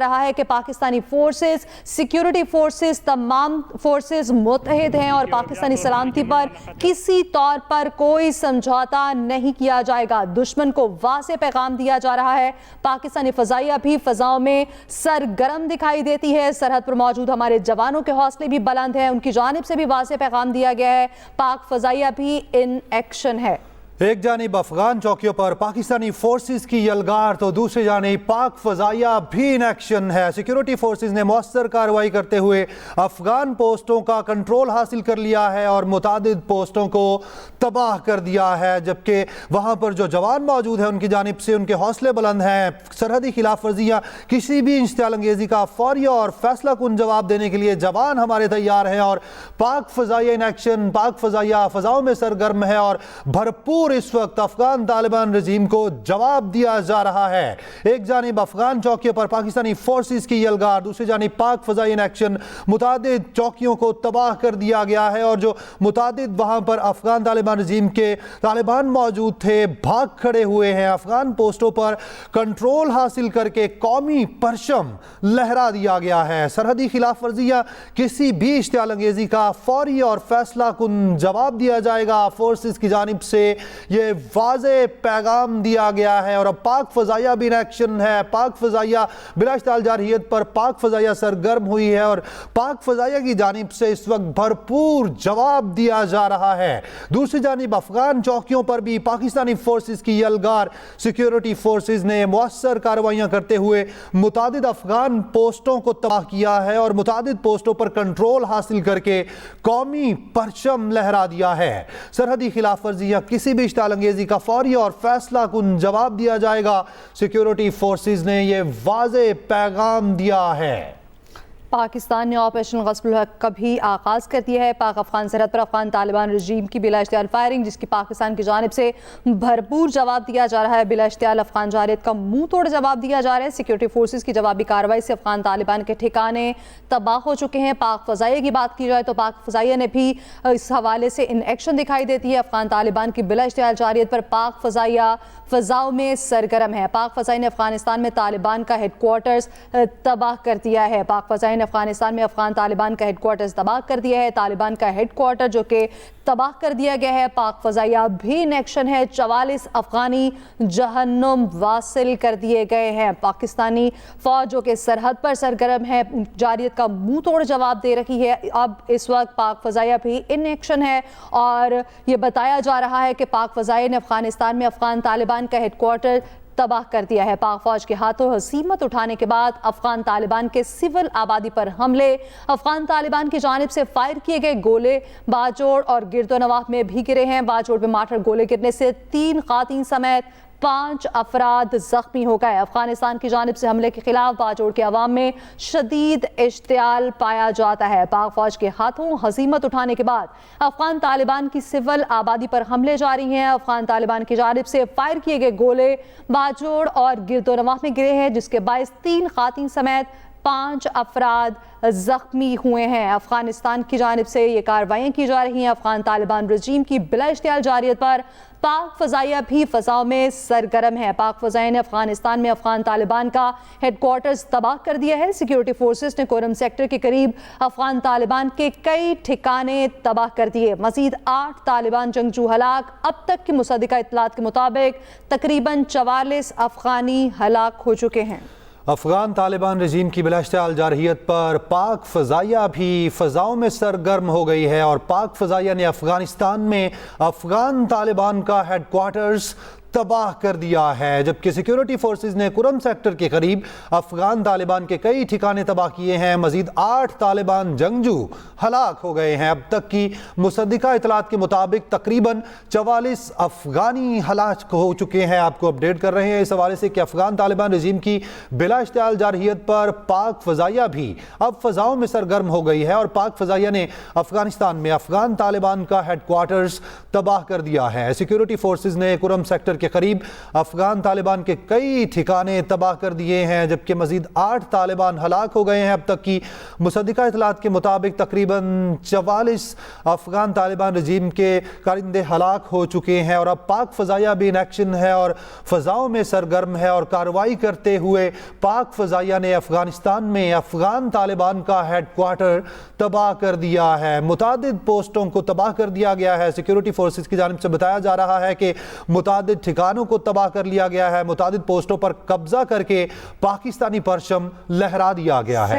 رہا ہے کہ پاکستانی فورسز، سیکیورٹی فورسز، تمام فورسز متحد ہیں اور پاکستانی سلامتی پر کسی طور پر کوئی سمجھوتا نہیں کیا جائے گا۔ دشمن کو واضح پیغام دیا جا رہا ہے۔ پاکستانی فضائیہ بھی فضاؤں میں سرگرم دکھائی دیتی ہے۔ سرحد پر موجود ہمارے جوانوں کے حوصلے بھی بلند ہیں، ان کی جانب سے بھی واضح پیغام دیا گیا ہے۔ پاک فضائیہ بھی ان ایکشن ہے۔ ایک جانب افغان چوکیوں پر پاکستانی فورسز کی یلغار تو دوسری جانب پاک فضائیہ بھی ان ایکشن ہے۔ سیکیورٹی فورسز نے مؤثر کارروائی کرتے ہوئے افغان پوسٹوں کا کنٹرول حاصل کر لیا ہے اور متعدد پوسٹوں کو تباہ کر دیا ہے، جبکہ وہاں پر جو جوان موجود ہیں ان کی جانب سے ان کے حوصلے بلند ہیں۔ سرحدی خلاف ورزیاں کسی بھی اشتعال انگیزی کا فوری اور فیصلہ کن جواب دینے کے لیے جوان ہمارے تیار ہیں اور پاک فضائیہ ان ایکشن، پاک فضائیہ فضاؤں میں سرگرم ہے اور بھرپور اس وقت افغان طالبان رجیم کو جواب دیا جا رہا ہے۔ ایک جانب افغان چوکیوں پر پاکستانی فورسز کی یلغار، دوسری جانب پاک فضائی ان ایکشن، متعدد چوکیوں کو تباہ کر دیا گیا ہے اور جو متعدد وہاں پر افغان طالبان رجیم کے طالبان موجود تھے بھاگ کھڑے ہوئے ہیں۔ افغان پوسٹوں پر کنٹرول حاصل کر کے قومی پرچم لہرا دیا گیا ہے۔ سرحدی خلاف ورزیاں کسی بھی اشتعال انگیزی کا فوری اور فیصلہ کن جواب دیا جائے گا، فورسز کی جانب سے یہ واضح پیغام دیا گیا ہے۔ اور اب پاک فضائیہ بھی ان ایکشن ہے۔ پاک فضائیہ بلا اشتعال جارحیت پر پاک فضائیہ سرگرم ہوئی ہے اور پاک فضائیہ کی جانب سے اس وقت بھرپور جواب دیا جا رہا ہے۔ دوسری جانب افغان چوکیوں پر بھی پاکستانی فورسز کی یلغار، سیکیورٹی فورسز نے مؤثر کارروائیاں کرتے ہوئے متعدد افغان پوسٹوں کو تباہ کیا ہے اور متعدد پوسٹوں پر کنٹرول حاصل کر کے قومی پرچم لہرا دیا ہے۔ سرحدی خلاف ورزیاں کسی بھی اشتعال انگیزی کا فوری اور فیصلہ کن جواب دیا جائے گا، سیکیورٹی فورسز نے یہ واضح پیغام دیا ہے۔ پاکستان نے آپریشن غصب الحق کا بھی آغاز کر دیا ہے۔ پاک افغان سرحد پر افغان طالبان رجیم کی بلا اشتعال فائرنگ، جس کی پاکستان کی جانب سے بھرپور جواب دیا جا رہا ہے۔ بلا اشتعال افغان جارحیت کا منہ توڑ جواب دیا جا رہا ہے۔ سیکیورٹی فورسز کی جوابی کارروائی سے افغان طالبان کے ٹھکانے تباہ ہو چکے ہیں۔ پاک فضائیہ کی بات کی جائے تو پاک فضائیہ نے بھی اس حوالے سے ان ایکشن دکھائی دیتی ہے۔ افغان طالبان کی بلا اشتعال جارحیت پر پاک فضائیہ فضاؤں میں سرگرم ہے۔ پاک فضائیہ نے افغانستان میں طالبان کا ہیڈ کوارٹرز تباہ کر دیا ہے۔ پاک فضائیہ نے افغانستان میں افغان طالبان کا ہیڈ کوارٹرز تباہ کر دیا ہے۔ طالبان کا ہیڈ کوارٹر جو کہ تباہ کر دیا گیا ہے، پاک فضائیہ بھی ان ایکشن ہے۔ 44 افغانی جہنم واصل کر دیے گئے ہیں۔ پاکستانی فوج جو کہ سرحد پر سرگرم ہے، جارحیت کا منہ توڑ جواب دے رہی ہے۔ اب اس وقت پاک فضائیہ بھی ان ایکشن ہے اور یہ بتایا جا رہا ہے کہ پاک فضائیہ نے افغانستان میں افغان طالبان کا ہیڈ کوارٹر تباہ کر دیا ہے۔ پاک فوج کے ہاتھوں ہزیمت اٹھانے کے بعد افغان طالبان کے سول آبادی پر حملے، افغان طالبان کی جانب سے فائر کیے گئے گولے باجوڑ اور گرد و نواح میں بھی گرے ہیں۔ باجوڑ میں مارٹر گولے گرنے سے 3 خواتین سمیت 5 افراد زخمی ہو گئے۔ افغانستان کی جانب سے حملے کے خلاف باجوڑ کے عوام میں شدید اشتعال پایا جاتا ہے۔ پاک فوج کے ہاتھوں ہزیمت اٹھانے کے بعد افغان طالبان کی سول آبادی پر حملے جاری ہیں۔ افغان طالبان کی جانب سے فائر کیے گئے گولے باجوڑ اور گرد و نواح میں گرے ہیں، جس کے باعث 3 خواتین سمیت 5 افراد زخمی ہوئے ہیں۔ افغانستان کی جانب سے یہ کارروائیاں کی جا رہی ہیں۔ افغان طالبان رجیم کی بلا اشتعال جارحیت پر پاک فضائیہ بھی فضاؤں میں سرگرم ہے۔ پاک فضائیہ نے افغانستان میں افغان طالبان کا ہیڈ کوارٹرز تباہ کر دیا ہے۔ سیکیورٹی فورسز نے کورم سیکٹر کے قریب افغان طالبان کے کئی ٹھکانے تباہ کر دیے۔ مزید 8 طالبان جنگجو ہلاک۔ اب تک کی مصدقہ اطلاعات کے مطابق تقریباً 44 افغانی ہلاک ہو چکے ہیں۔ افغان طالبان رجیم کی بلا اشتعال جارحیت پر پاک فضائیہ بھی فضاؤں میں سرگرم ہو گئی ہے اور پاک فضائیہ نے افغانستان میں افغان طالبان کا ہیڈ کوارٹرز تباہ کر دیا ہے، جبکہ سیکیورٹی فورسز نے کرم سیکٹر کے قریب افغان طالبان کے کئی ٹھکانے تباہ کیے ہیں۔ مزید 8 طالبان جنگجو ہلاک ہو گئے ہیں۔ اب تک کی مصدقہ اطلاعات کے مطابق تقریباً 44 افغانی ہلاک ہو چکے ہیں۔ آپ کو اپڈیٹ کر رہے ہیں اس حوالے سے کہ افغان طالبان رجیم کی بلا اشتعال جارحیت پر پاک فضائیہ بھی اب فضاؤں میں سرگرم ہو گئی ہے اور پاک فضائیہ نے افغانستان میں افغان طالبان کا ہیڈ کوارٹرز تباہ کر دیا ہے۔ سیکیورٹی فورسز نے کرم سیکٹر کے کے قریب افغان طالبان کے کئی ٹھکانے تباہ کر دیے ہیں، جبکہ مزید 8 طالبان ہلاک ہو گئے ہیں۔ اب تک کی مصدقہ اطلاعات کے مطابق تقریباً 44 افغان طالبان رجیم کے کارندے ہلاک ہو چکے ہیں، اور اب پاک فضائیہ بھی ان ایکشن ہے اور فضاؤں میں سرگرم ہے، اور کارروائی کرتے ہوئے پاک فضائیہ نے افغانستان میں افغان طالبان کا ہیڈ کوارٹر تباہ کر دیا ہے۔ متعدد پوسٹوں کو تباہ کر دیا گیا ہے۔ سیکیورٹی فورسز کی جانب سے بتایا جا رہا ہے کہ متعدد ٹھکانوں کو تباہ کر لیا گیا ہے، متعدد پوسٹوں پر قبضہ کر کے پاکستانی پرچم لہرا دیا گیا ہے۔